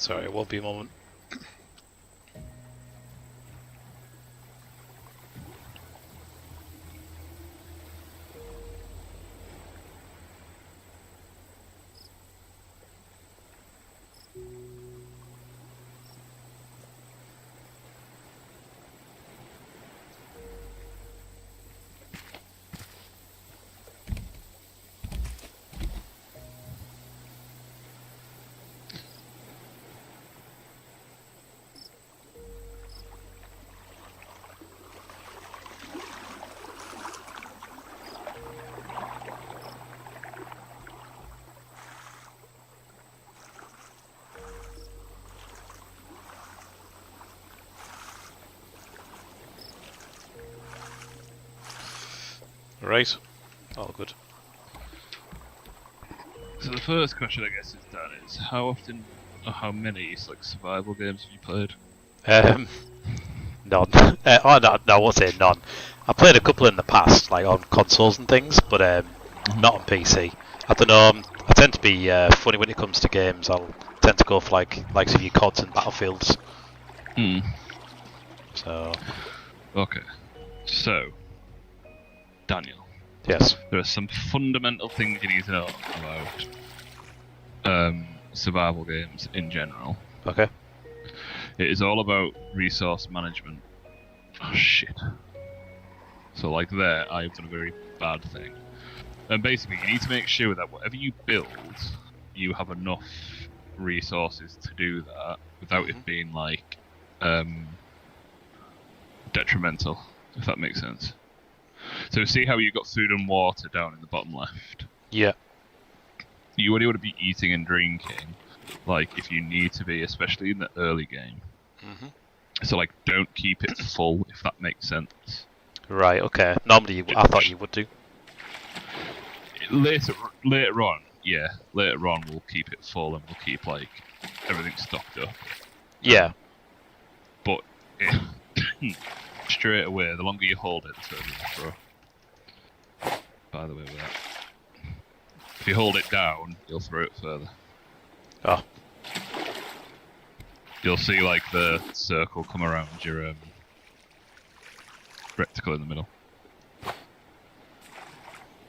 Sorry, it won't be a moment. Right, all good. So the first question, I guess, is Dan, is how often or how many like survival games have you played? None. No, I won't say none. I played a couple in the past, like on consoles and things, but not on PC. I don't know. I tend to be funny when it comes to games. I'll tend to go for likes of your CODs and Battlefields. Hmm. So. Okay. So, Daniel. Yes. There are some fundamental things you need to know about survival games in general. Okay. It is all about resource management. Oh shit. So like there, I've done a very bad thing. And basically, you need to make sure that whatever you build, you have enough resources to do that without it being like detrimental, if that makes sense. So see how you've got food and water down in the bottom left? Yeah. You only want to be eating and drinking, like if you need to be, especially in the early game. Mm-hmm. So like, don't keep it full, if that makes sense. Right. Okay. Normally, I thought you would do. Later on, yeah. Later on, we'll keep it full and we'll keep like everything stocked up. Yeah. But straight away, the longer you hold it, the further you'll throw. By the way, with that, if you hold it down, you'll throw it further. Oh. You'll see like the circle come around your reticle in the middle.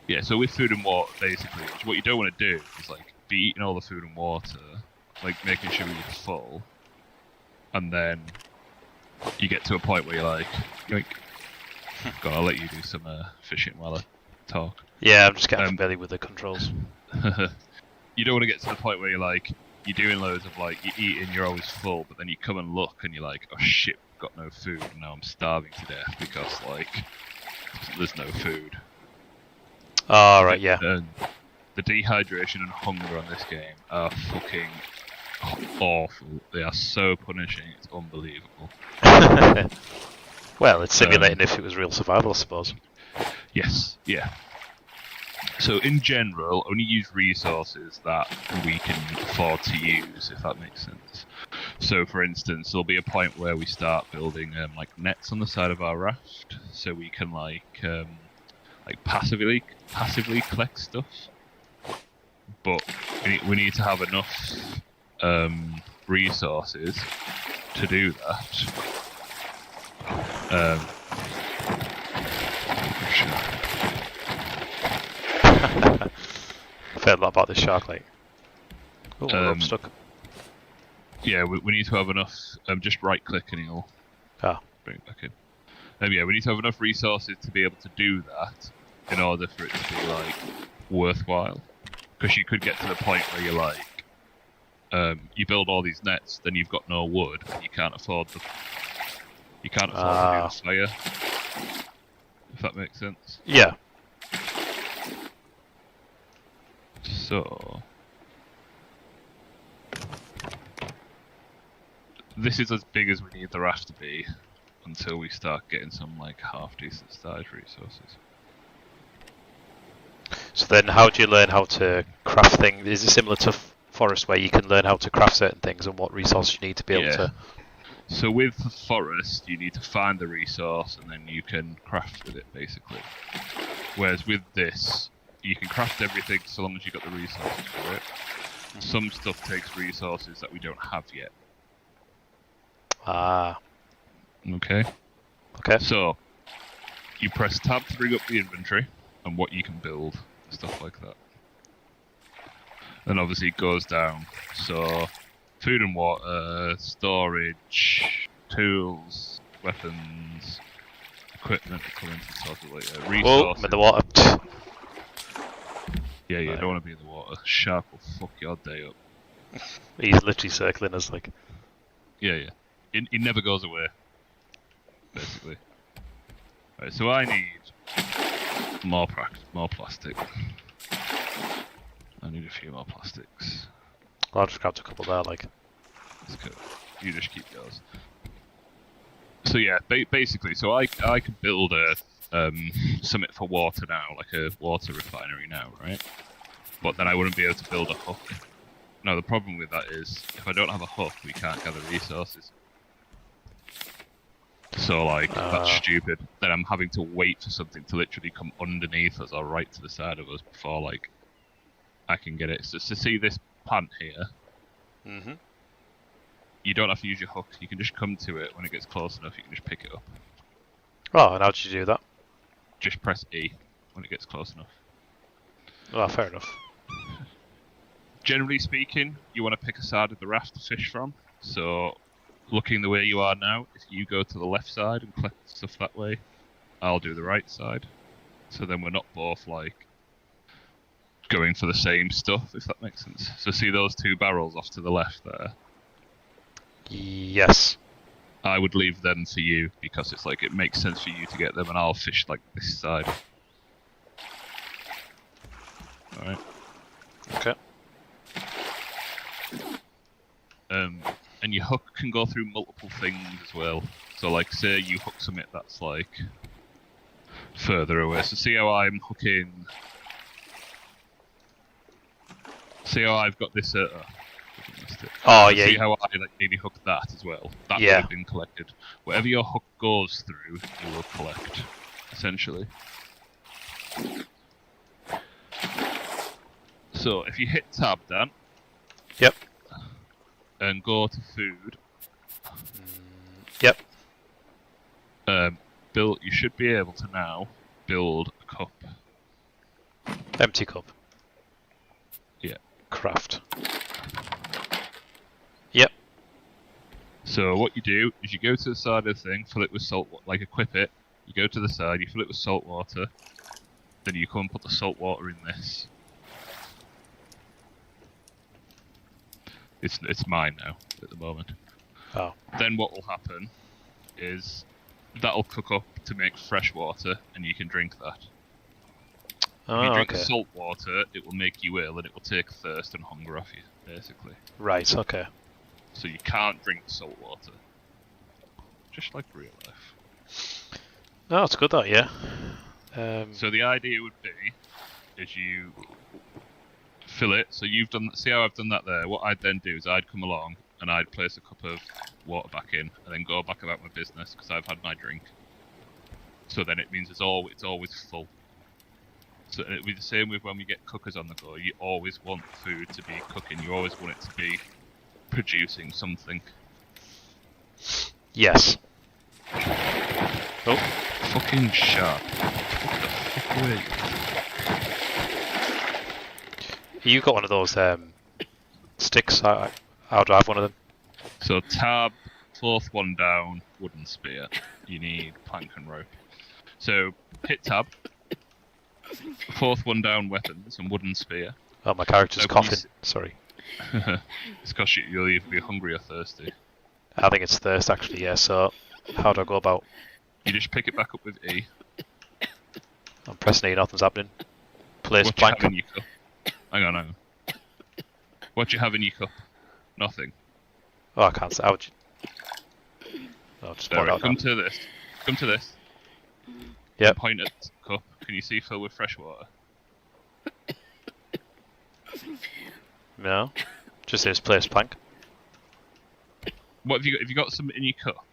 Yeah, so with food and water, basically, what you don't want to do is like be eating all the food and water, like making sure you're full, and then you get to a point where you're like, yoink. God, I'll let you do some fishing while I talk. Yeah, I'm just getting familiar with the controls. You don't want to get to the point where you're like, you're doing loads of like, you're eating, you're always full, but then you come and look and you're like, oh shit, got no food, and now I'm starving to death because like, there's no food. Oh, right, yeah. The dehydration and hunger on this game are fucking awful. They are so punishing, it's unbelievable. Well, it's simulating if it was real survival, I suppose. Yes, yeah. So in general, only use resources that we can afford to use, if that makes sense. So for instance, there'll be a point where we start building like nets on the side of our raft, so we can like passively collect stuff. But we need to have enough resources to do that. I've heard a lot about this shark lake. Oh, I'm stuck. Yeah, we need to have enough. Just right click and it'll bring it back in. Yeah, we need to have enough resources to be able to do that in order for it to be like worthwhile. Because you could get to the point where you're like, you build all these nets, then you've got no wood, and you can't afford to do a fire. If that makes sense. Yeah. So this is as big as we need the raft to be until we start getting some like half decent sized resources. So then how do you learn how to craft things? Is it similar to Forest where you can learn how to craft certain things and what resources you need to be able to... So with Forest, you need to find the resource and then you can craft with it, basically. Whereas with this, you can craft everything so long as you've got the resources for it. some stuff takes resources that we don't have yet. Ah. Okay. Okay. So, you press tab to bring up the inventory and what you can build, stuff like that. And obviously it goes down. So, food and water, storage, tools, weapons, equipment to come into the sort of later. Resources. Whoa, I'm in the water. Yeah, you don't want to be in the water. Shark will fuck your day up. He's literally circling us like. Yeah. He never goes away. Basically. Right, so I need more plastic. I need a few more plastics. Well, I just grabbed a couple there, like. That's cool. You just keep yours. So yeah, basically, so I could build a something for water now, like a water refinery now, right? But then I wouldn't be able to build a hook. Now the problem with that is, if I don't have a hook, we can't gather resources. So like, that's stupid. Then I'm having to wait for something to literally come underneath us or right to the side of us before like I can get it. So to see this plant here, you don't have to use your hook. You can just come to it when it gets close enough. You can just pick it up. Oh, and how did you do that? Just press E when it gets close enough. Oh, fair enough. Generally speaking, you want to pick a side of the raft to fish from. So, looking the way you are now, if you go to the left side and collect stuff that way, I'll do the right side. So then we're not both like going for the same stuff, if that makes sense. So see those two barrels off to the left there? Yes. I would leave them for you because it's like it makes sense for you to get them, and I'll fish like this side. All right. Okay. And your hook can go through multiple things as well. So like, say you hook something that's like further away. So see how I'm hooking. See how I've got this. Oh yeah. See how I like maybe hooked that as well. That would have been collected. Whatever your hook goes through, you will collect, essentially. So if you hit tab, Dan. Yep. And go to food. Yep. Build. You should be able to now build a cup. Empty cup. Yeah. Craft. Yep. So what you do is you go to the side of the thing, fill it with salt, like equip it. You go to the side, you fill it with salt water. Then you come and put the salt water in this. It's mine now at the moment. Oh. Then what will happen is that'll cook up to make fresh water, and you can drink that. Oh, if you drink okay. salt water, it will make you ill, and it will take thirst and hunger off you, basically. Right. Okay. So you can't drink salt water. Just like real life. No, it's good that, yeah. So the idea would be, is you fill it. So you've done. See how I've done that there? What I'd then do is I'd come along and I'd place a cup of water back in, and then go back about my business because I've had my drink. So then it means it's always full. So it'd be the same with when we get cookers on the go. You always want food to be cooking. You always want it to be producing something. Yes. Oh, fucking shark! What the fuck are you? You got one of those sticks. How do I have one of them? So tab, fourth one down, wooden spear. You need plank and rope. So hit tab. Fourth one down, weapons and wooden spear. Oh, my character's coughing. Sorry. It's because you'll either be hungry or thirsty. I think it's thirst actually. Yeah. So how do I go about? You just pick it back up with E. I'm pressing E. Nothing's happening. Place What blank. you have in your cup? Hang on. What do you have in your cup? Nothing. Oh, I can't say. How would you? Oh, just point out Come now. to this. Come to this. Yep. Point at the cup. Can you see filled with fresh water? No. Just says place plank. What have you got? Have you got some in your cup?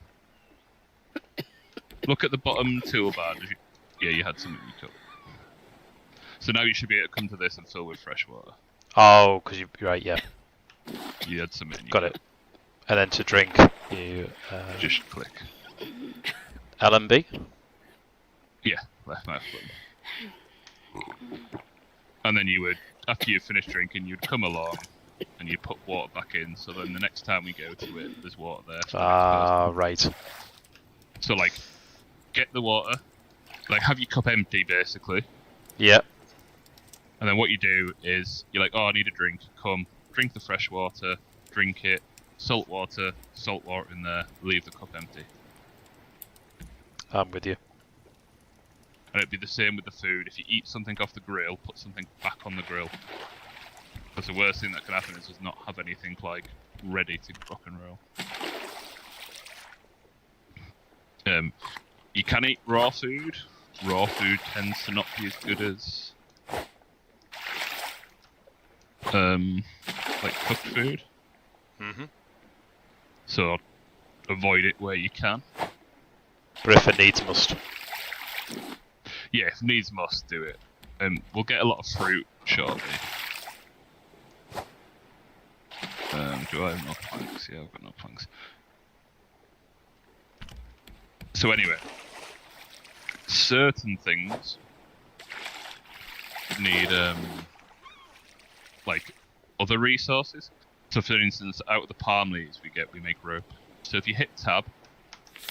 Look at the bottom toolbar. Yeah, you had some in your cup. So now you should be able to come to this and fill with fresh water. Oh, because you're right. Yeah. You had some in. Got it. And then to drink, you just click LMB. Yeah, left mouse button. And then you would, after you finish drinking, you'd come along and you'd put water back in. So then the next time we go to it, there's water there. Ah, right. So like, get the water, like have your cup empty basically. Yeah. And then what you do is you're like, oh, I need a drink. Come, drink the fresh water, drink it. Salt water in there, leave the cup empty. I'm with you. And it'd be the same with the food. If you eat something off the grill, put something back on the grill. Because the worst thing that can happen is just not have anything like ready to rock and roll. You can eat raw food. Raw food tends to not be as good as like cooked food. Mhm. So avoid it where you can. But if it needs, must. Yeah, if needs must, do it. We'll get a lot of fruit shortly. Do I have no planks? Yeah, I've got no planks. So anyway, certain things need like other resources. So for instance, out of the palm leaves we make rope. So if you hit tab,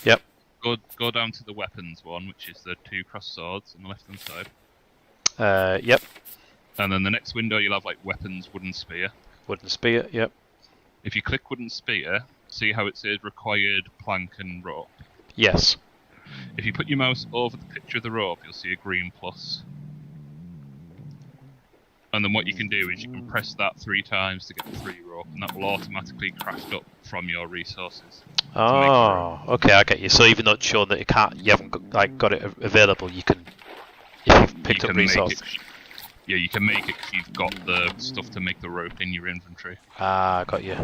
Yep. go down to the weapons one, which is the 2 crossed swords on the left hand side. Yep. And then the next window you'll have like weapons, wooden spear. Wooden spear, yep. If you click wooden spear, see how it says required plank and rope? Yes. If you put your mouse over the picture of the rope, you'll see a green plus. And then what you can do is you can press that 3 times to get the 3 rope, and that will automatically craft up from your resources. Oh, okay, I get you. So even though it's shown that you haven't got it available, you can, if you've picked up resources. Yeah, you can make it if you've got the stuff to make the rope in your inventory. Ah, got you.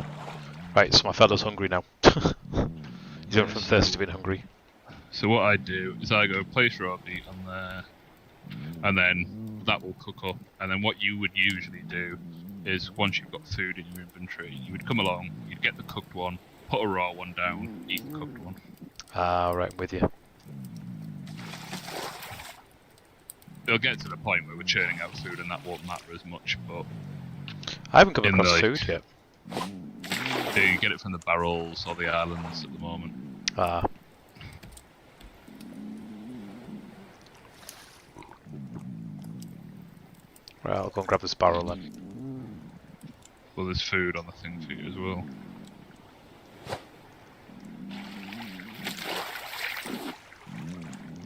Right, so my fellow's hungry now. He's went from thirsty to being hungry. So what I do is I go place rope meat on there, and then that will cook up. And then what you would usually do is once you've got food in your inventory, you would come along, you'd get the cooked one, put a raw one down, eat the cooked one. Ah, right, I'm with you. It'll get to the point where we're churning out food and that won't matter as much, but I haven't come across food yet. You get it from the barrels or the islands at the moment. Ah. Right, I'll go and grab this barrel then. Well, there's food on the thing for you as well.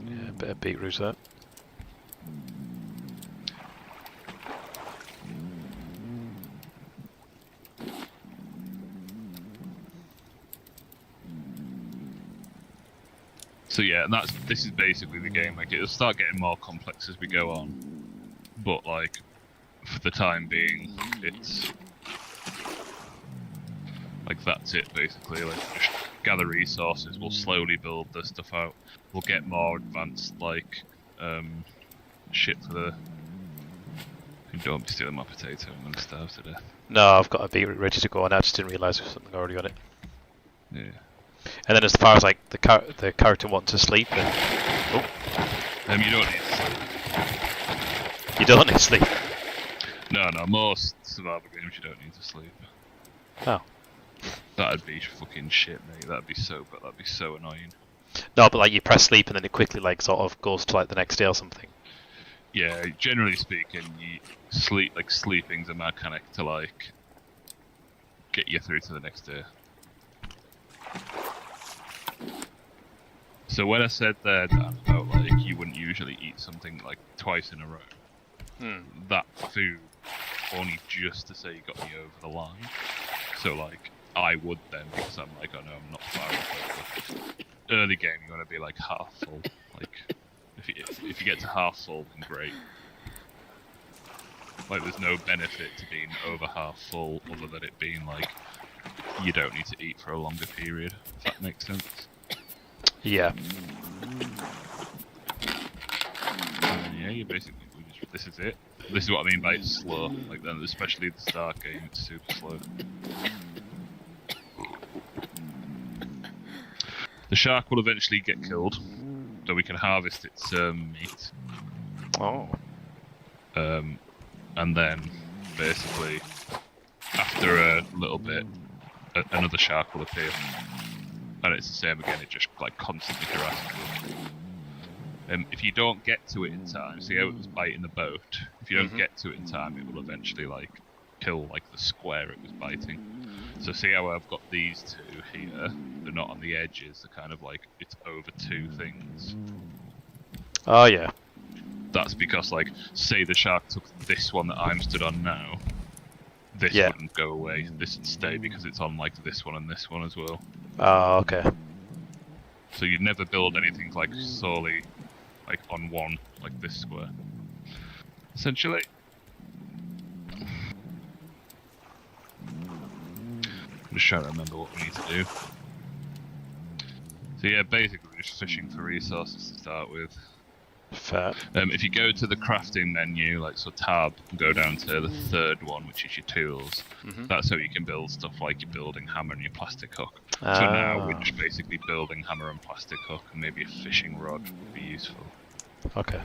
Yeah, a bit of beetroot there. So yeah, and this is basically the game. Like it'll start getting more complex as we go on, but like for the time being, it's like that's it basically. Like just gather resources. We'll slowly build this stuff out. We'll get more advanced like shit for the. Don't be stealing my potato. I'm gonna starve to death. No, I've got a beetroot ready to go, and I just didn't realise there was something already on it. Yeah. And then as far as like the character wanting to sleep, then you don't need to sleep. You don't need sleep. No, most survival games you don't need to sleep. Oh. That'd be fucking shit, mate. That'd be so annoying. No, but like you press sleep and then it quickly like sort of goes to like the next day or something. Yeah, generally speaking, sleeping's a mechanic to like get you through to the next day. So when I said there, Dan, about like you wouldn't usually eat something like twice in a row, that food only just to say you got me over the line. So like I would then, because I'm like, oh no, I'm not far enough. Early game, you want to be like half full. Like if you get to half full, then great. Like there's no benefit to being over half full other than it being like you don't need to eat for a longer period. If that makes sense. Yeah. Yeah, you basically this is it. This is what I mean by it's slow. Like then, especially the start game, it's super slow. The shark will eventually get killed, so we can harvest its meat. Oh. And then, basically, after a little bit, another shark will appear. And it's the same again, it just like constantly harasses you. If you don't get to it in time, see how it was biting the boat, if you don't get to it in time, it will eventually like kill like the square it was biting. So see how I've got these two here, they're not on the edges, they're kind of like, it's over two things. Oh yeah. That's because like, say the shark took this one that I'm stood on now, this wouldn't go away, this would stay because it's on like this one and this one as well. Oh, okay. So you'd never build anything like solely like on one, like this square. Essentially. I'm just trying to remember what we need to do. So yeah, basically we're just fishing for resources to start with. Fair. If you go to the crafting menu, like so tab, and go down to the third one, which is your tools, that's how you can build stuff like your building hammer and your plastic hook. So now we're just basically building hammer and plastic hook, and maybe a fishing rod would be useful. Okay.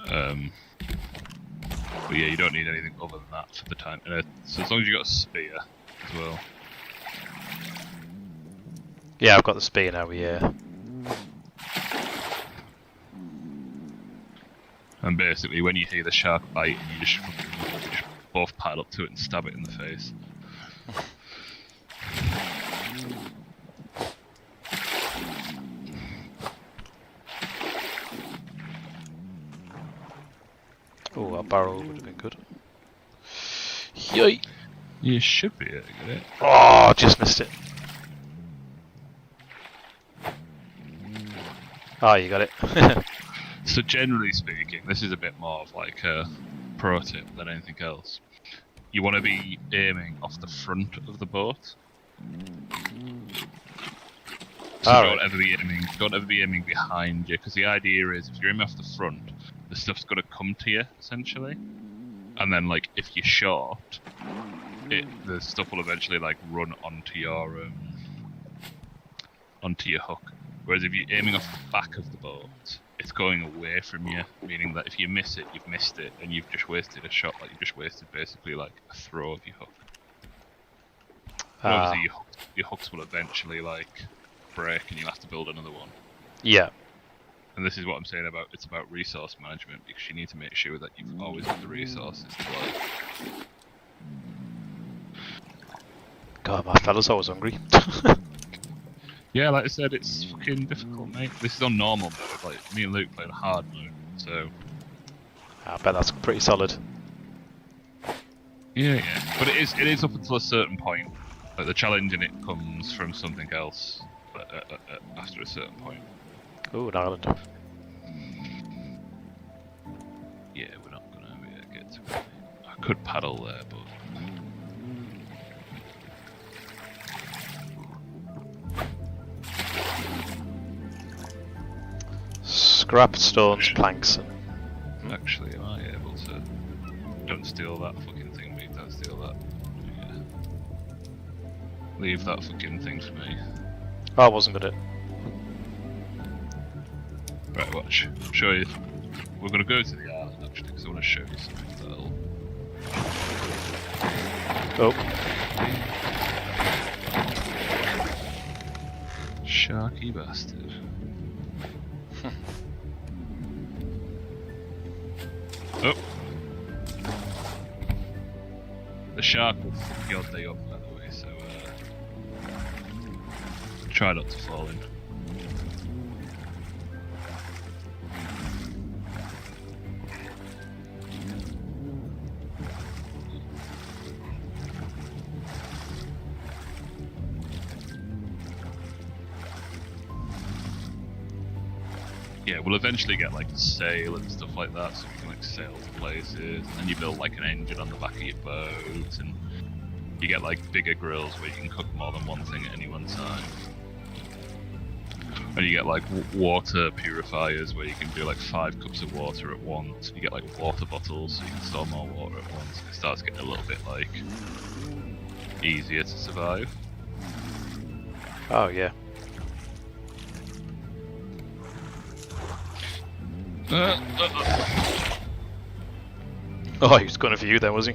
But yeah, you don't need anything other than that for the time. So as long as you got a spear as well. Yeah, I've got the spear now, yeah. And basically, when you hear the shark bite, you just both pile up to it and stab it in the face. Oh, a barrel would have been good. Yay! You should be able to get it. Oh, just missed it. Oh, you got it. So generally speaking, this is a bit more of like a pro tip than anything else. You want to be aiming off the front of the boat. So don't ever be aiming behind you, because the idea is if you're aiming off the front, the stuff's got to come to you essentially, and then like if you're short, the stuff will eventually like run onto your hook. Whereas if you're aiming off the back of the boat, it's going away from you, meaning that if you miss it, you've missed it, and you've just wasted a shot. Like you've just wasted basically like a throw of your hook. And obviously your hooks will eventually like break, and you'll have to build another one. Yeah. And this is what I'm saying about it's about resource management, because you need to make sure that you've always got the resources to like. God, my fella's always hungry. Yeah, like I said, it's fucking difficult, mate. This is on normal mode. Like me and Luke played hard mode, so. I bet that's pretty solid. Yeah, but it is up until a certain point. Like the challenge in it comes from something else after a certain point. Oh, an island. Yeah, we're not gonna get to it. I could paddle there, but. Scrap stones, planks, and... Actually, am I able to... Don't steal that fucking thing, mate. Don't steal that. Yeah. Leave that fucking thing for me. Oh, I wasn't good at it. Right, watch. I'll show you. We're gonna go to the island, actually, because I want to show you something that'll... Oh. Sharky bastard. Oh! The shark will fuck your day up, by the way, so try not to fall in. Yeah, we'll eventually get like a sail and stuff like that, so we can like sail to places, and then you build like an engine on the back of your boat, and you get like bigger grills where you can cook more than one thing at any one time. And you get like water purifiers where you can do like 5 cups of water at once. You get like water bottles so you can store more water at once. It starts getting a little bit like easier to survive. Oh yeah. Oh, he was going for you then, was he?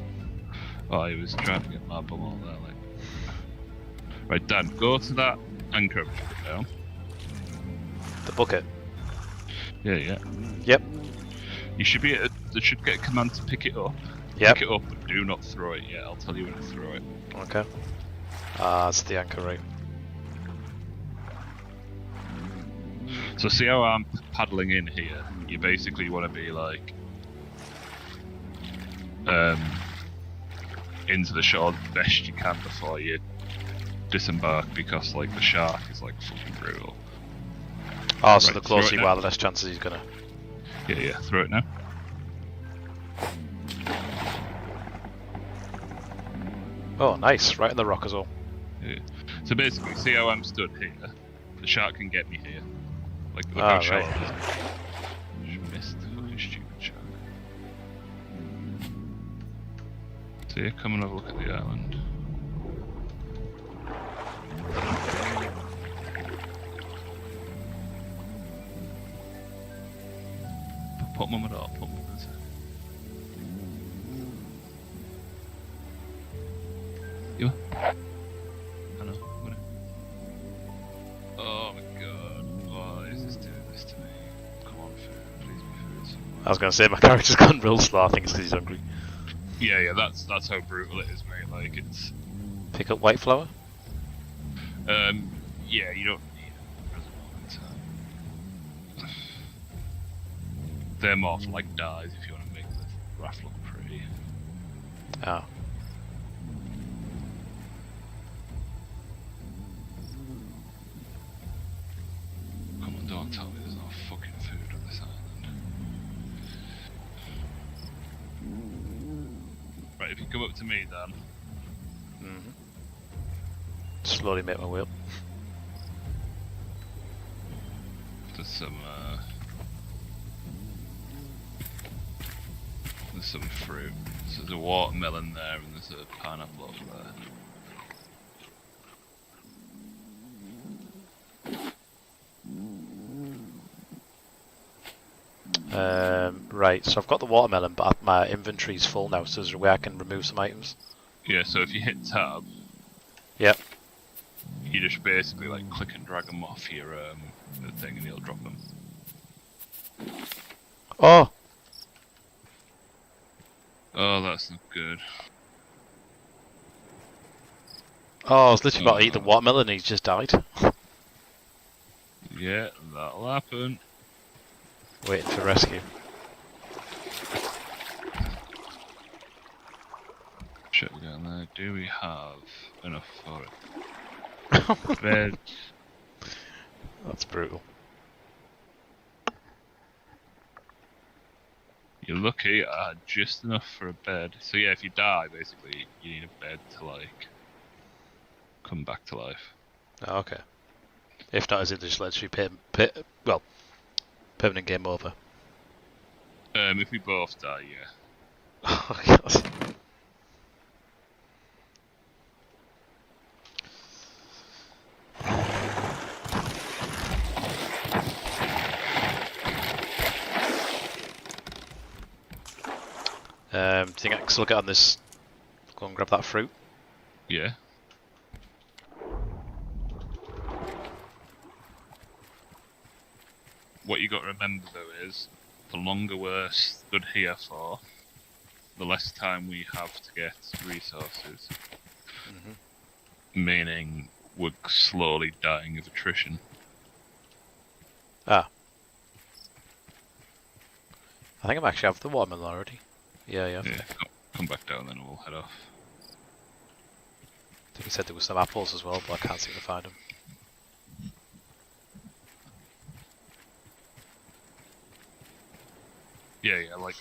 Oh, he was trying to get my bum all there. Like. Right, Dan, go to that anchor and put it down. The bucket? Yeah. Yep. You should be they should get a command to pick it up. Yep. Pick it up, but do not throw it yet. I'll tell you when to throw it. Okay. Ah, it's the anchor, right. So see how I'm paddling in here? You basically want to be like into the shore the best you can before you disembark, because like the shark is like fucking brutal. Oh, so the closer you are, the less chances he's gonna... Yeah, throw it now. Oh, nice, right in the rock as well. Yeah. So basically, see how I'm stood here? The shark can get me here. Like, look Ah, how shallow right. it is. Just missed the fucking stupid shark. So yeah, come and have a look at the island. Put mum at all, put mum at You? I know, what? Oh my god, why is this doing this to me? Come on, food, please be food. I was gonna say, my character's gone real slow, I think it's because he's hungry. Yeah, that's how brutal it is, mate. Like, it's... Pick up white flour? Yeah, you don't need it at the moment. They're more for, like, dyes if you want to make the raft look pretty. Oh. Come on, don't tell me there's no fucking food on this island. Right, if you come up to me, Dan. Mm-hmm. Slowly make my way up. There's some fruit. So there's a watermelon there and there's a pineapple over there. Right, so I've got the watermelon, but my inventory's full now, so is there a way I can remove some items? Yeah, so if you hit tab, Yep. you just basically like click and drag them off your thing and it'll drop them. Oh! Oh, that's not good. Oh, I was literally about to eat the watermelon and he's just died. Yeah, that'll happen. Waiting for rescue. Shut you down there. Do we have enough for it? Bed. That's brutal. You're lucky, I had just enough for a bed. So yeah, if you die, basically, you need a bed to like come back to life. Oh, okay. If not, is it just lets you permanent game over? If we both die, yeah. Oh god. Do you think I can still get on this? Go and grab that fruit? Yeah. What you got to remember though is, the longer we're stood here for, the less time we have to get resources. Meaning we're slowly dying of attrition. Ah. I think I'm actually have the watermelon already. Yeah. Yeah, come back down then and we'll head off. I think he said there was some apples as well, but I can't seem to find them. Yeah, like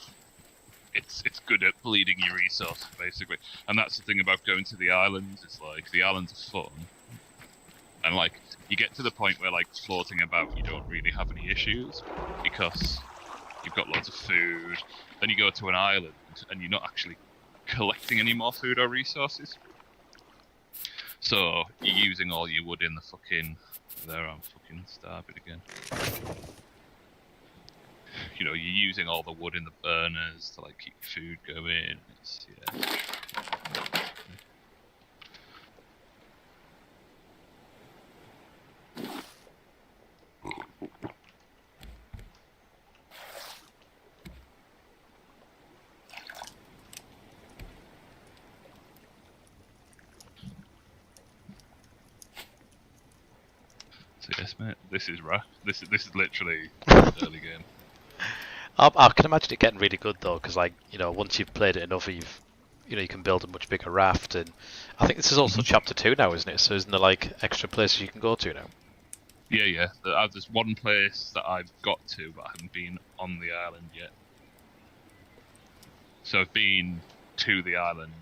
it's good at bleeding your resources basically, and that's the thing about going to the islands. It's like the islands are fun, And like, you get to the point where like floating about, you don't really have any issues because you've got loads of food. Then you go to an island and you're not actually collecting any more food or resources. So you're using all your wood in the fucking... There, I'm fucking starving again. You know, you're using all the wood in the burners to like keep food going. It's, yeah. So yes, mate. This is Raft. This is literally early game. I can imagine it getting really good though, because like once you've played it enough, you can build a much bigger raft, and I think this is also chapter 2 now, isn't it? So isn't there like extra places you can go to now? Yeah. There's one place that I've got to, but I haven't been on the island yet. So I've been to the island,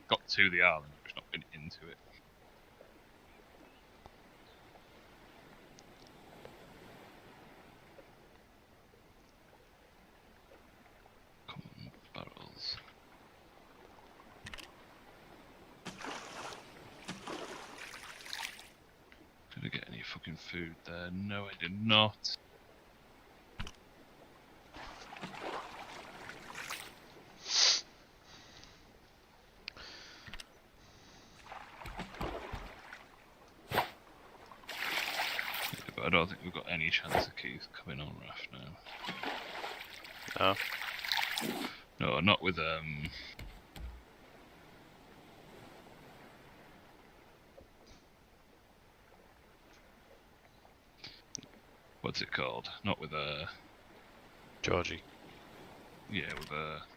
got to the island, but not been into it. Come on, barrels. Did I get any fucking food there? No, I did not. But I don't think we've got any chance of keys coming on Raft now. No. No, not with what's it called? Not with Georgie. Yeah, with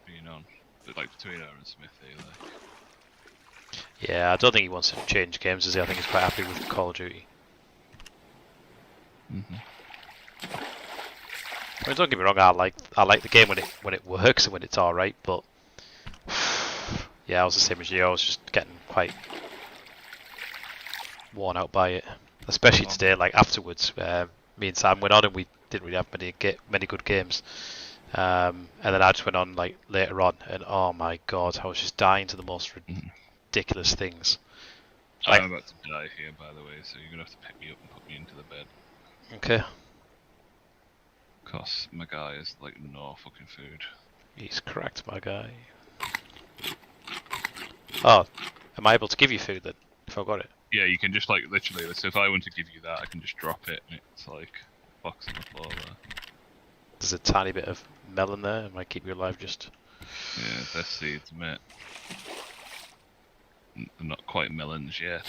being on. But like between her and Smithy, like. Yeah, I don't think he wants to change games, does he? I think he's quite happy with Call of Duty. Mm-hmm. I mean, don't get me wrong, I like the game when it works and when it's alright, but yeah, I was the same as you. I was just getting quite worn out by it, especially today. Like afterwards, me and Sam went on and we didn't really have many good games, and then I just went on like later on, and oh my god, I was just dying to the most ridiculous things. Like, I'm about to die here, by the way, so you're gonna have to pick me up and put me into the bed. Okay. Cause my guy is like no fucking food. He's correct, my guy. Oh, am I able to give you food then, if I've got it? Yeah, you can just like literally. So if I want to give you that, I can just drop it, and it's like box on the floor there. There's a tiny bit of melon there. It might keep you alive. Just. Yeah, they're seeds, mate. They're not quite melons yet.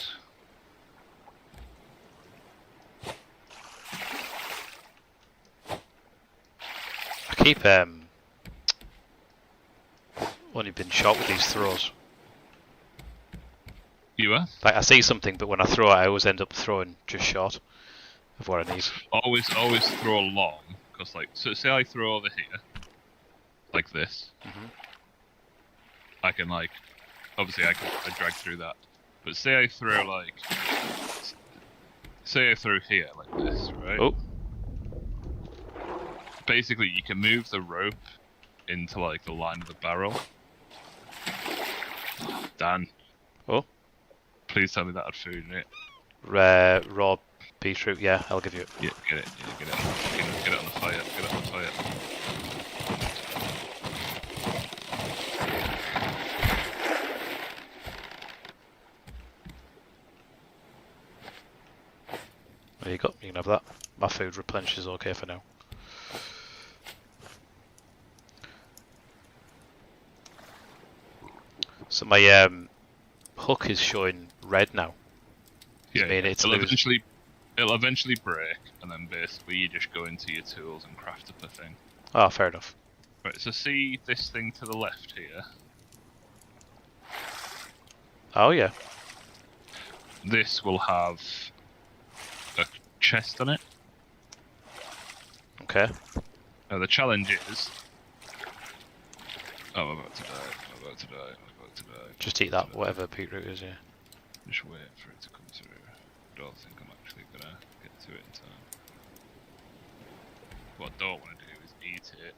I keep only been shot with these throws. You are? Like I see something, but when I throw it, I always end up throwing just short of what I need. Always throw long, cause like, so say I throw over here, like this. I can like, obviously I drag through that, but say I throw like, say I throw here like this, right? Oh. Basically, you can move the rope into like the line of the barrel. Dan. Oh. Please tell me that had food in it. Raw beetroot, yeah, I'll give you it. Yeah, get it. Yeah, get it on the fire. Get it on the fire. There you go, you can have that. My food replenish is okay for now. So my hook is showing red now. Yeah, it'll eventually break, and then basically you just go into your tools and craft up a thing. Oh, fair enough. Right, so see this thing to the left here? Oh yeah. This will have a chest on it. Okay. Now the challenge is... Oh, I'm about to die. Just eat that, whatever beetroot is, yeah. Just wait for it to come through. I don't think I'm actually gonna get to it in time. What I don't want to do is eat it.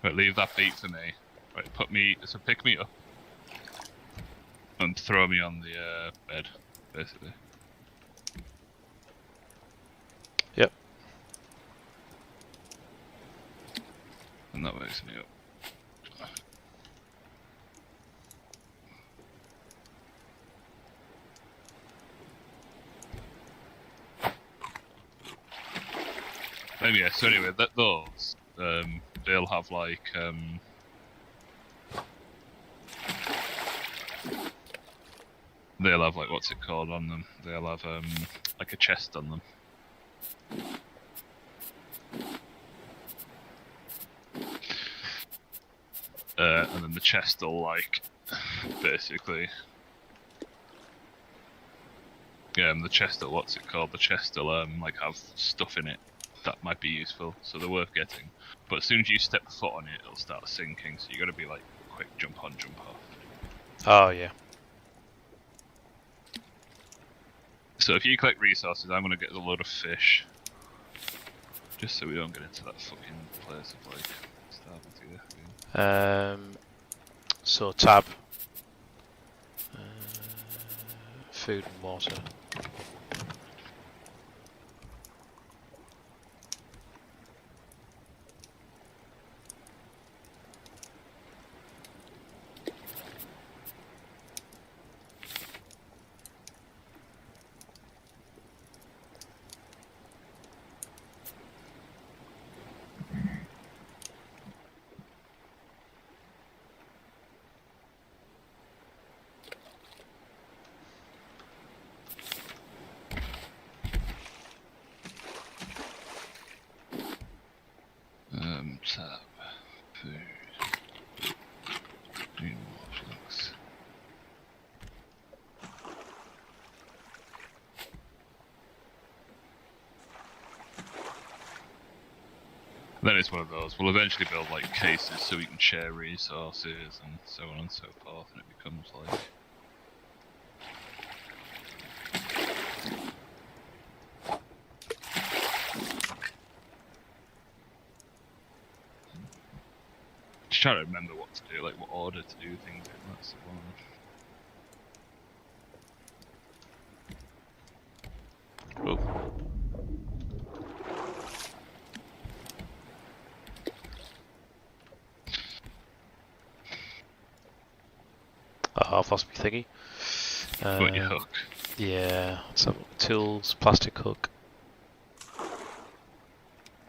Right, leave that beat for me. Right, so pick me up and throw me on the bed, basically. Yep. And that wakes me up. Yeah, so anyway, those, they'll have like, what's it called on them? They'll have, like a chest on them. And then the chest will like, basically, the chest will, what's it called? The chest will, like have stuff in it that might be useful, so they're worth getting. But as soon as you step foot on it, it'll start sinking, so you gotta be like, quick jump on, jump off. Oh, yeah. So if you collect resources, I'm gonna get a load of fish. Just so we don't get into that fucking place of like, starving to death again. So tab. Food and water. Tab. Food. Need more flux. Then it's one of those. We'll eventually build like cases so we can share resources and so on and so forth, and it becomes like. Just trying to remember what to do, like what order to do things in. That's the one. Oh. I've lost my thingy. What, your hook? Yeah. So tools, plastic hook.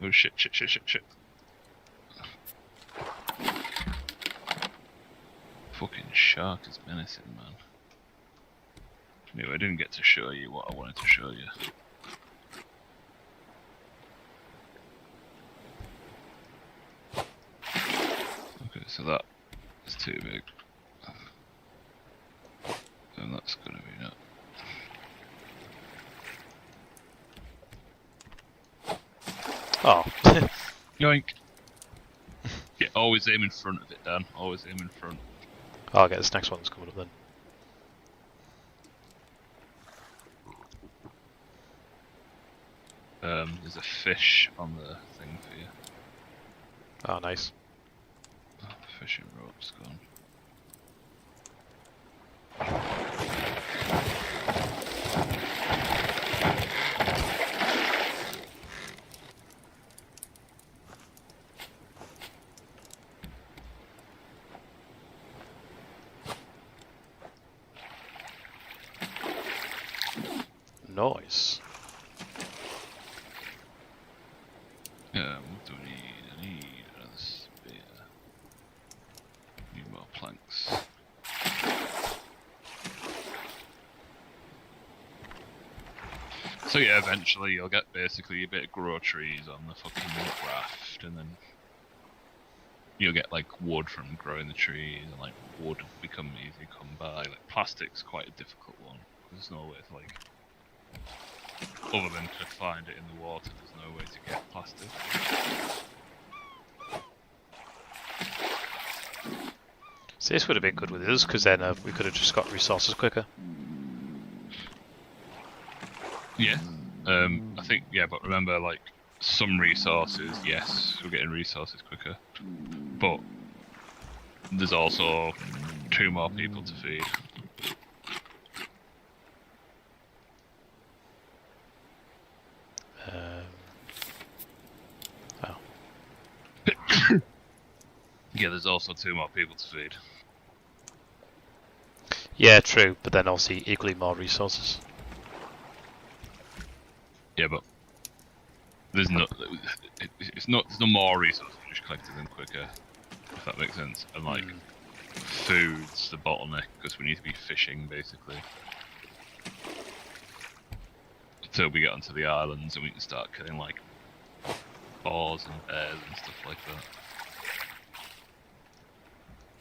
Oh shit. Fucking shark is menacing, man. Anyway, I didn't get to show you what I wanted to show you. Okay, so that is too big. And that's gonna be that. Oh. Yoink! Yeah, always aim in front of it, Dan. Always aim in front. I'll get this next one's coming up then. There's a fish on the thing for you. Oh, nice. Oh, the fishing rope's gone. Nice. What do we need? I need another spear. Need more planks. So yeah, eventually you'll get basically a bit of grow trees on the fucking raft, and then you'll get like wood from growing the trees, and like wood become easy to come by. Like plastic's quite a difficult one. There's no way to like, other than to find it in the water, there's no way to get plastic. So this would have been good with us, because then we could have just got resources quicker. Yeah. I think, yeah, but remember, like, some resources, yes, we're getting resources quicker. But there's also 2 more people to feed. Oh. Yeah, there's also 2 more people to feed. Yeah, true, but then obviously equally more resources. Yeah, but there's no more resources, you're just collecting them quicker, if that makes sense. And like food's the bottleneck, because we need to be fishing basically until we get onto the islands and we can start killing like boars and bears and stuff like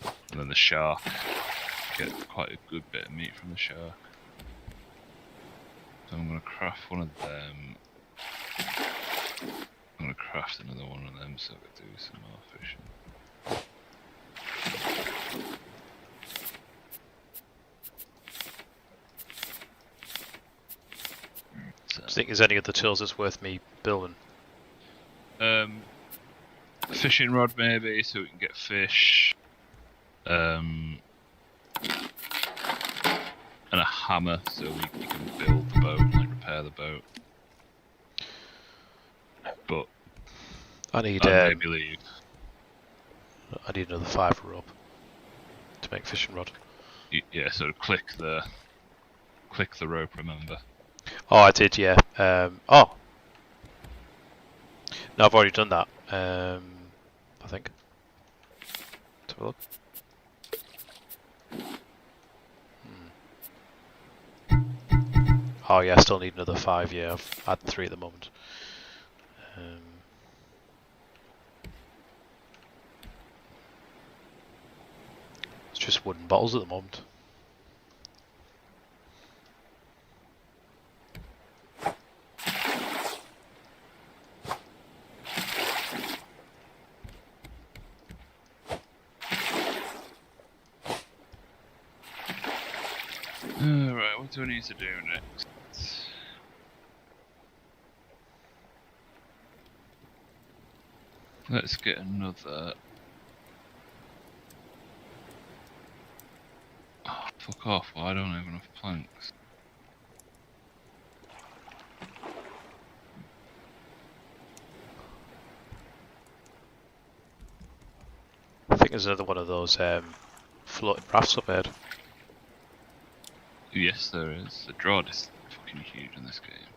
that. And then the shark, get quite a good bit of meat from the shark. So I'm gonna craft one of them. I'm gonna craft another one of them so I can do some more fishing. Do you think there's any other tools that's worth me building? Fishing rod maybe, so we can get fish. And a hammer, so we can build the boat, like repair the boat. But I need maybe leave. I need another fibre rope to make fishing rod. Yeah, so click the rope. Remember? Oh, I did, yeah. Oh, no, I've already done that. I think. Let's have a look. Oh yeah, I still need another 5. Yeah, I've had 3 at the moment. It's just wooden bottles at the moment. Right, what do I need to do next? Let's get another. Oh, fuck off! Well, I don't have enough planks. I think there's another one of those floating rafts up ahead. Yes, there is. The draw is fucking huge in this game.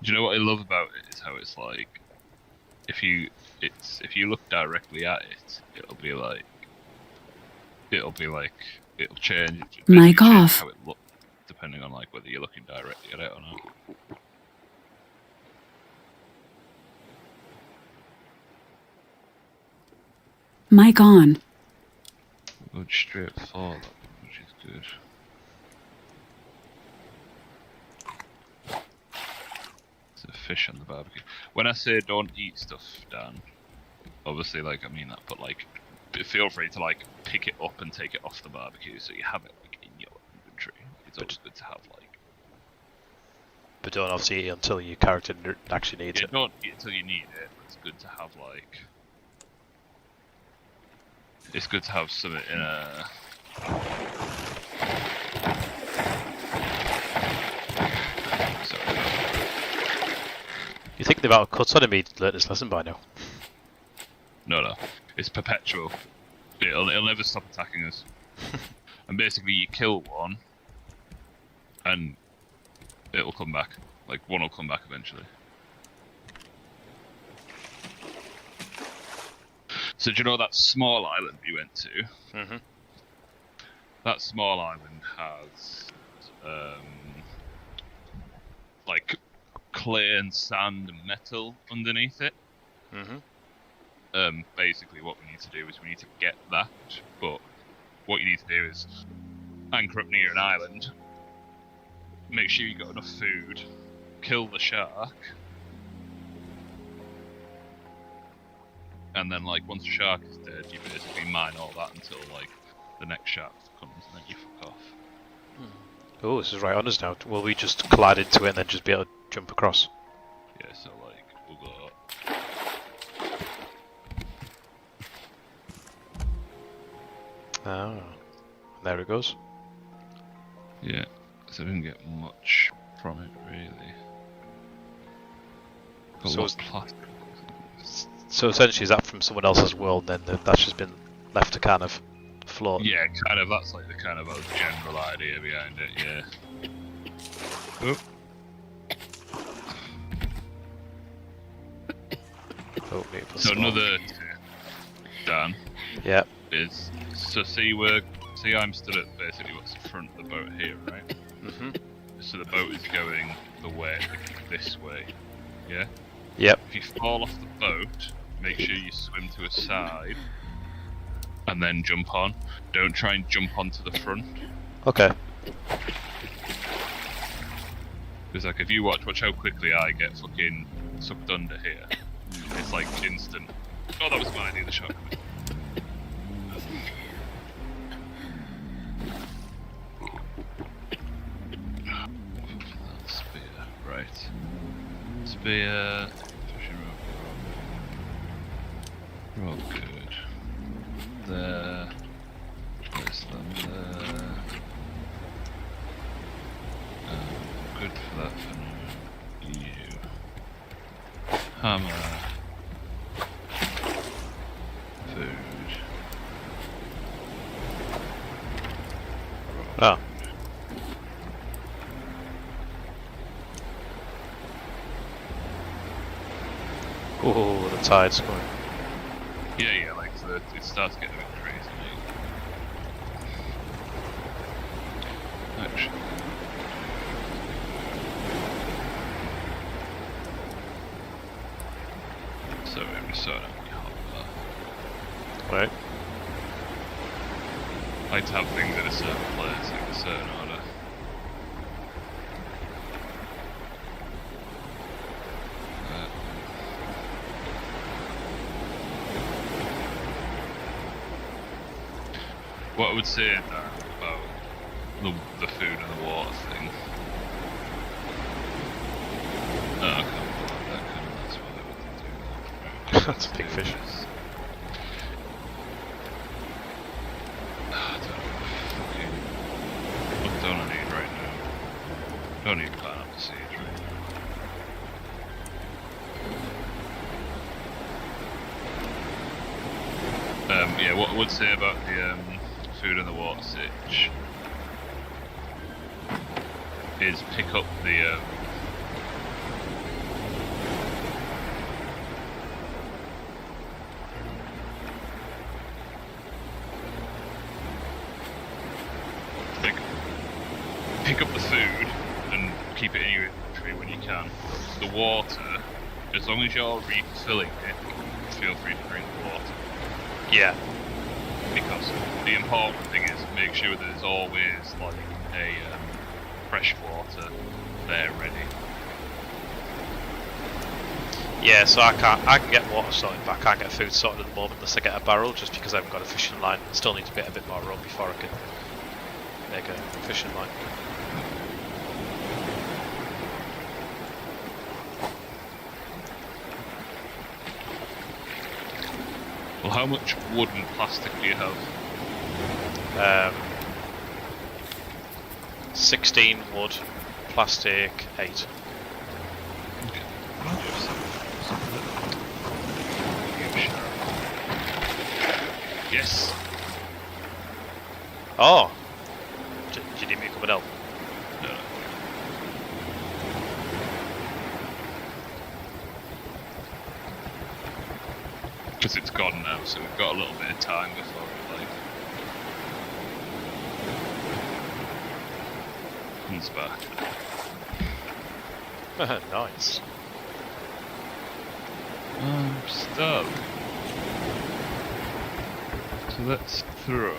Do you know what I love about it? Is how it's like, if you look directly at it, it'll change. Mic change off. how it looks, depending on like whether you're looking directly at it or not. Mic on. Good straight forward, which is good. There's a fish on the barbecue. When I say don't eat stuff, Dan, obviously, like, I mean that, but like, feel free to like pick it up and take it off the barbecue so you have it like in your inventory. It's always good to have like. But don't obviously eat until your character actually needs it. Don't eat until you need it, but it's good to have like. It's good to have something in a. Sorry. You think they've out of cuts on him? He'd learnt this lesson by now. No. It's perpetual. It'll never stop attacking us. And basically, you kill one, and it'll come back. Like, one will come back eventually. So do you know that small island we went to? Mm-hmm. That small island has like clay and sand and metal underneath it. Mm-hmm. Basically what we need to do is we need to get that, but what you need to do is anchor up near an island, make sure you got enough food, kill the shark, and then like once the shark is dead, you basically mine all that until like the next shaft comes, and then you fuck off. Oh, this is right on us now. Will we just collide into it and then just be able to jump across? Yeah, so like we'll go. Oh, there it goes. Yeah, so we didn't get much from it really. Got So a lot of plastic. So essentially, is that from someone else's world? Then that's just been left to kind of float. Yeah, kind of. That's like the kind of general idea behind it. Yeah. Oh. Oh, maple So storm. another tip, Dan, Yeah. is see I'm stood at basically what's the front of the boat here, right? Mhm. So the boat is going this way. Yeah. Yep. If you fall off the boat, make sure you swim to a side and then jump on. Don't try and jump onto the front. Okay. Because like if you watch how quickly I get fucking sucked under here. It's like instant. Oh, that was my idea, the shark. Spear, right. Spear. Oh, good. There. There's them there. Good for that for now. You. Hammer. Food. Oh. Oh, the tide's going. Yeah, like so it starts getting a bit crazy. Actually. So we sort of hop Right. I like to have things in a certain place, like a certain order. What I would say about the food and the water thing. Oh, I can't pull out that kind of, that's why they wouldn't do that. That's a big fish. I don't know, what don't I need right now? Don't need pineapple seeds right now. Yeah, what I would say about the food and the water sitch is pick up the pick up the food and keep it in your inventory when you can. The water, as long as you're refilling it, feel free to drink the water. Yeah. Because the important thing is make sure there's always like a fresh water there ready. Yeah, so I can get water sorted, but I can't get food sorted at the moment unless I get a barrel, just because I haven't got a fishing line. I still need to get a bit more rum before I can make a fishing line. Well, how much wood and plastic do you have? 16 wood, plastic 8. Okay. Yes. Oh! Do you need me to come and help? No. Because it's gone now, so we've got a little bit of time before it like comes back. Nice. Stuck. So let's throw.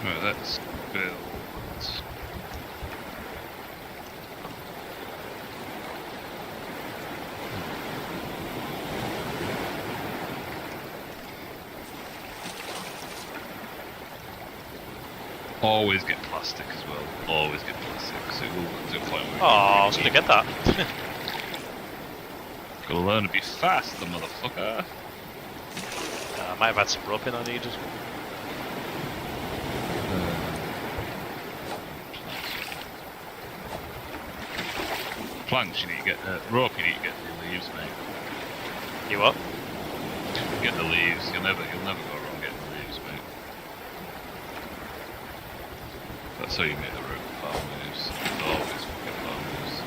Right, let's build. Always get plastic as well. Always get plastic, so it'll find Oh, I was gonna get that. Gotta learn to be fast, the motherfucker. I might have had some rope in I needed. Planks you need to get, rope you need to get the leaves, mate. You what? Get the leaves, you'll never go wrong getting the leaves, mate. That's how you make the rope farm moves. Always fucking farm moves.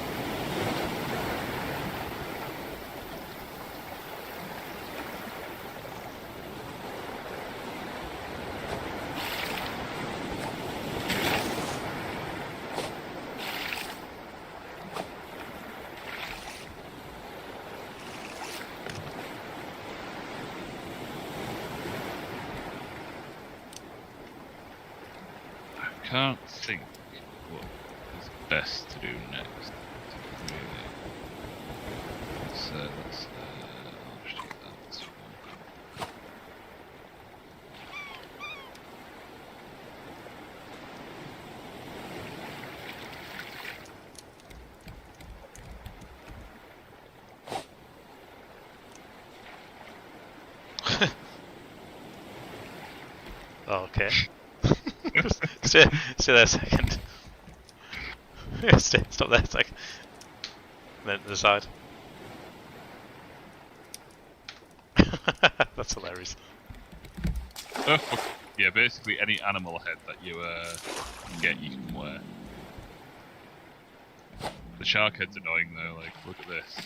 I can't think what is best to do next. Really. I'll just do that. That's fine. Oh, okay. stay there a second. Stop there a second. Then to the side. That's hilarious. Oh, fuck. Yeah, basically any animal head that you get, you can wear. The shark head's annoying though, like, look at this.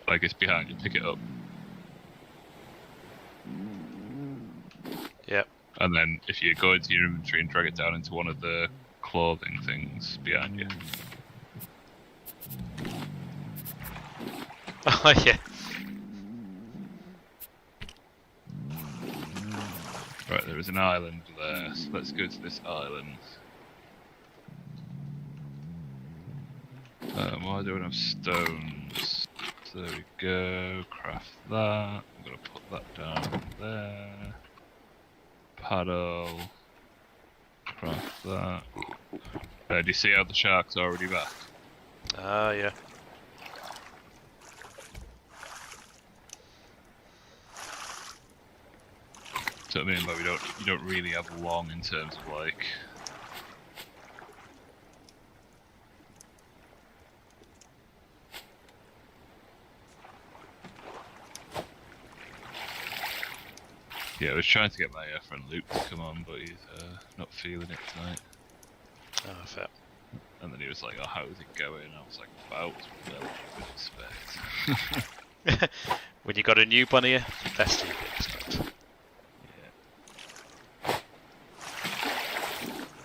Like, it's behind you, pick it up. Yep. And then if you go into your inventory and drag it down into one of the clothing things behind you. Oh yeah. Right, there is an island there, so let's go to this island. Why do I have stones? So there we go, craft that. I'm gonna put that down there. Paddle. Craft that. Do you see how the shark's already back? Ah, yeah. So I mean, like you don't really have long in terms of like. Yeah, I was trying to get my friend Luke to come on, but he's not feeling it tonight. Oh, fair. And then he was like, "Oh, how's it going?" I was like, "About well, you would expect." When you got a new bunny, best you could expect. Yeah.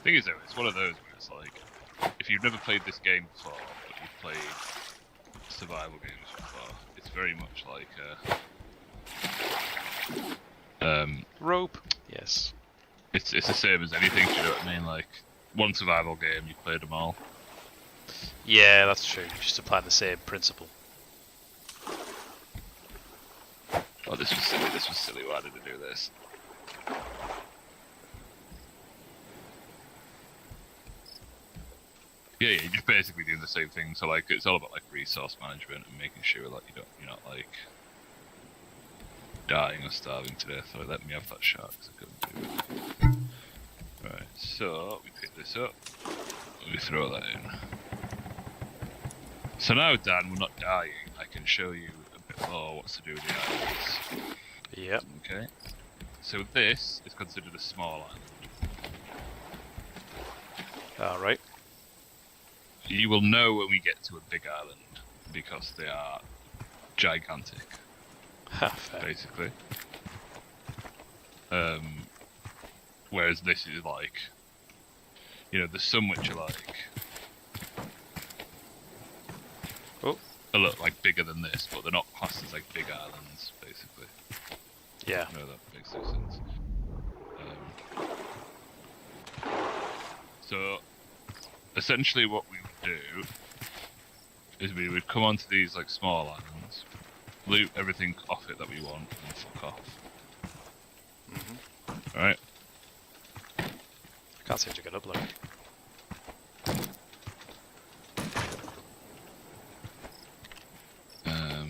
Thing is, though, it's one of those where it's like, if you've never played this game before, but you've played survival games before, it's very much like Rope. Yes. it's the same as anything. Do you know what I mean? Like one survival game, you've played them all. Yeah, that's true. Just applying the same principle. Oh, this was silly. This was silly. Why did I do this? Yeah, you're just basically doing the same thing. So like, it's all about like resource management and making sure that you're not like dying or starving to death. So let me have that shark. So I couldn't do it. Right. So we pick this up. We throw that in. So now, Dan, we're not dying. I can show you a bit more what's to do with the islands. Yep. Okay. So this is considered a small island. Alright. You will know when we get to a big island because they are gigantic, Fair. basically. Whereas this is like, there's some which are like a lot like bigger than this, but they're not classed as like big islands, basically. Yeah. No, that makes no sense. So, essentially what we would do is we would come onto these like small islands, loot everything off it that we want, and fuck off. Alright? I can't seem to get up, like.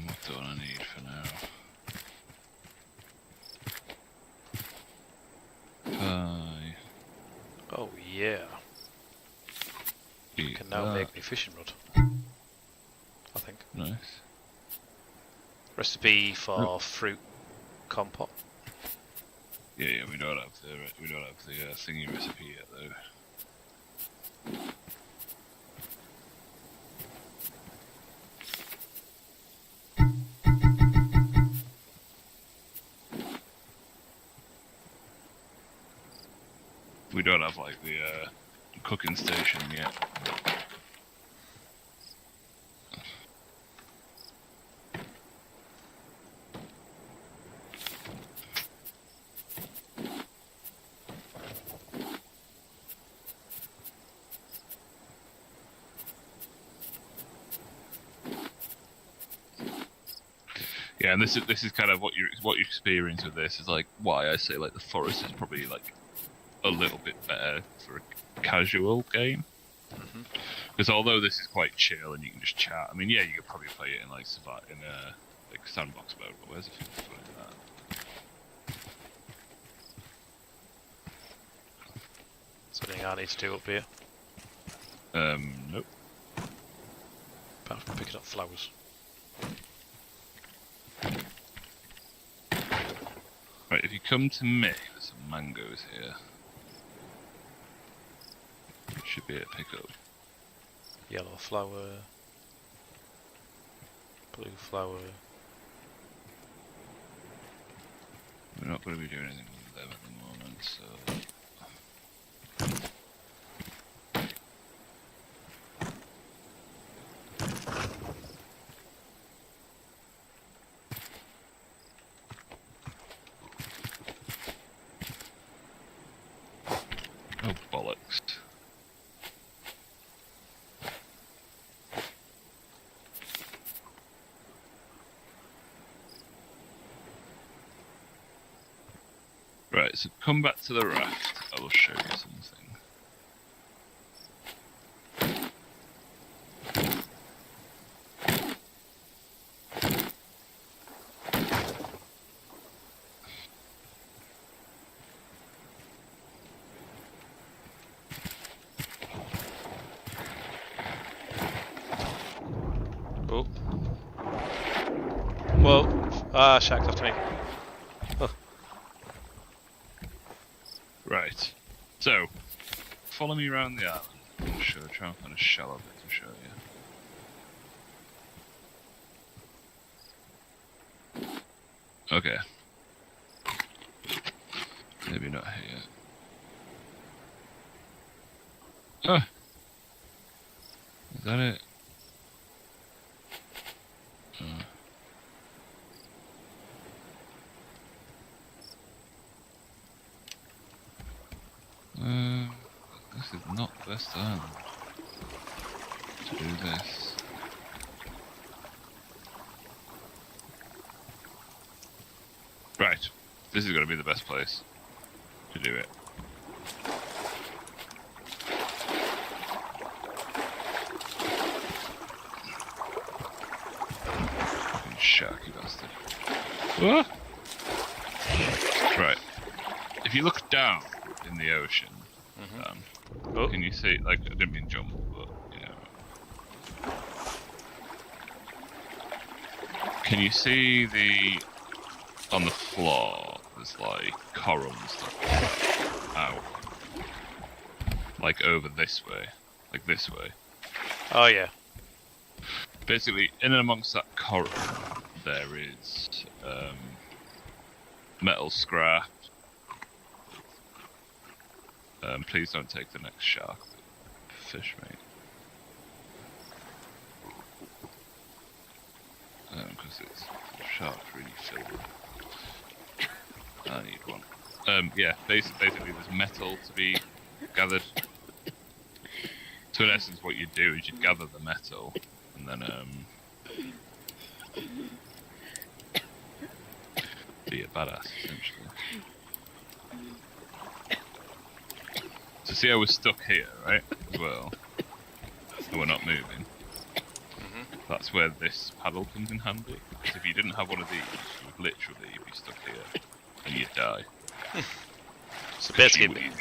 What do I need for now? Oh yeah. Eat Can now that. make me fishing rod. I think. Nice. Recipe for fruit compote. Yeah, we don't have the thingy recipe yet though. We don't have like the cooking station yet. Yeah, and this is kind of what you experience with this is like why I say like the forest is probably like a little bit better for a casual game. Because although this is quite chill and you can just chat, I mean, yeah, you could probably play it in like like sandbox mode. But where's the fucking that? Something I need to do up here. Nope. Apart from picking up flowers. Right, if you come to me, there's some mangoes here. You should be able to pick up. Yellow flower. Blue flower. We're not going to be doing anything with them at the moment, so... Oh, bollocks. Right, so come back to the raft. I will show you something. Oh. Whoa. Ah, Shaq's after me. Oh. Right, so follow me around the island. I'm sure try and find a shallow bit to show you. Okay. Maybe not here. Oh! Is that it? This is not the best time to do this. Right, this is going to be the best place to do it. Fucking sharky bastard. Ah! Right, if you look down in the ocean, Oh. can you see, like, I didn't mean jump, but, you know. Can you see on the floor, there's like coral and stuff out. Like over this way. Like this way. Oh yeah. Basically, in and amongst that coral, there is metal scrap. Please don't take the next shark. Fish, mate. Because it's shark's really filthy. I need one. Yeah, basically there's metal to be gathered. So in essence, what you do is you gather the metal, and then be a badass essentially. So see how we're stuck here, right? As well, and we're not moving. That's where this paddle comes in handy. Because if you didn't have one of these, you would literally be stuck here, and you'd die. So basically,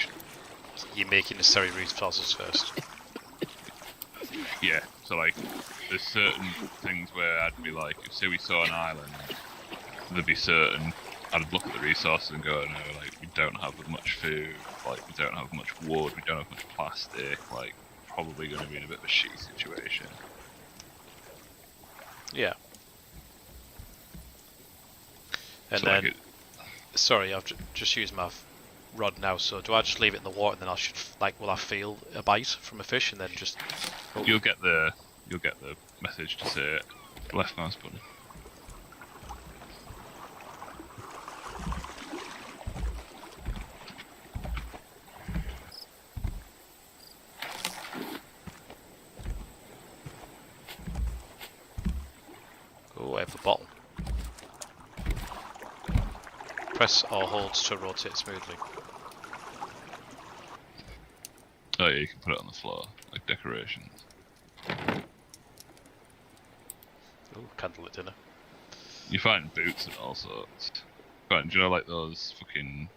you're making necessary resources first. Yeah, so like, there's certain things where I'd be like, if say we saw an island, there'd be certain, I'd look at the resources and go, no, like, we don't have much food, like, we don't have much wood, we don't have much plastic, like, probably going to be in a bit of a shitty situation. Yeah. And So then, like sorry, I've just used my rod now, so do I just leave it in the water and then I should, like, will I feel a bite from a fish and then just... Oh. you'll get the message to say left mouse button. Go over the bottle. Press or hold to rotate smoothly. Oh yeah, you can put it on the floor, like decorations. Ooh, candlelit dinner. You find boots and all sorts. Do you know like those fucking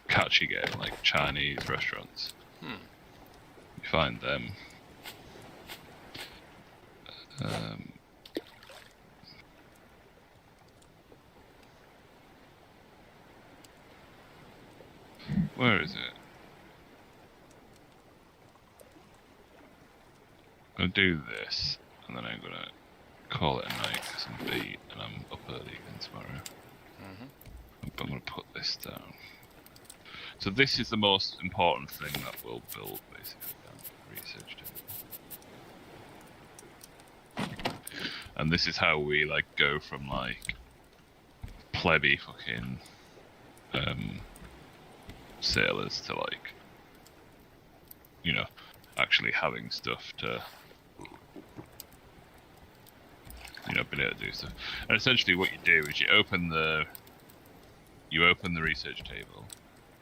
catchy game, like Chinese restaurants? You find them. Where is it? I'm gonna do this, and then I'm gonna call it a night because I'm beat and I'm up early again tomorrow. I'm gonna put this down. So this is the most important thing that we'll build, basically, research table. And this is how we like go from like plebby fucking sailors to like, you know, actually having stuff to, you know, being able to do stuff. And essentially what you do is you open the research table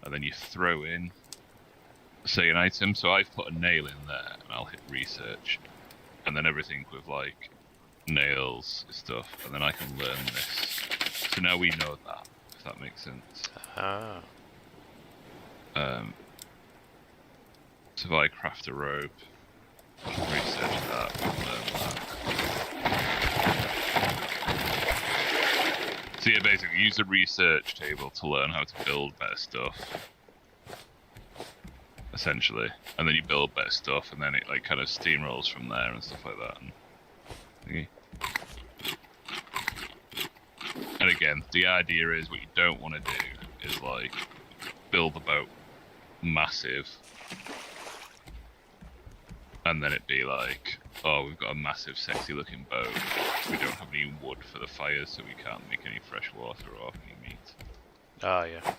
and then you throw in, say, an item. So I've put a nail in there and I'll hit research, and then everything with like nails stuff, and then I can learn this. So now we know that, if that makes sense. Ah. So if I craft a rope, research that, learn that. So yeah, basically use the research table to learn how to build better stuff. Essentially. And then you build better stuff, and then it like kind of steamrolls from there and stuff like that. And again, the idea is what you don't want to do is like build the boat massive, and then it be like, oh, we've got a massive sexy looking boat, we don't have any wood for the fires, so we can't make any fresh water or any meat. Ah, yeah.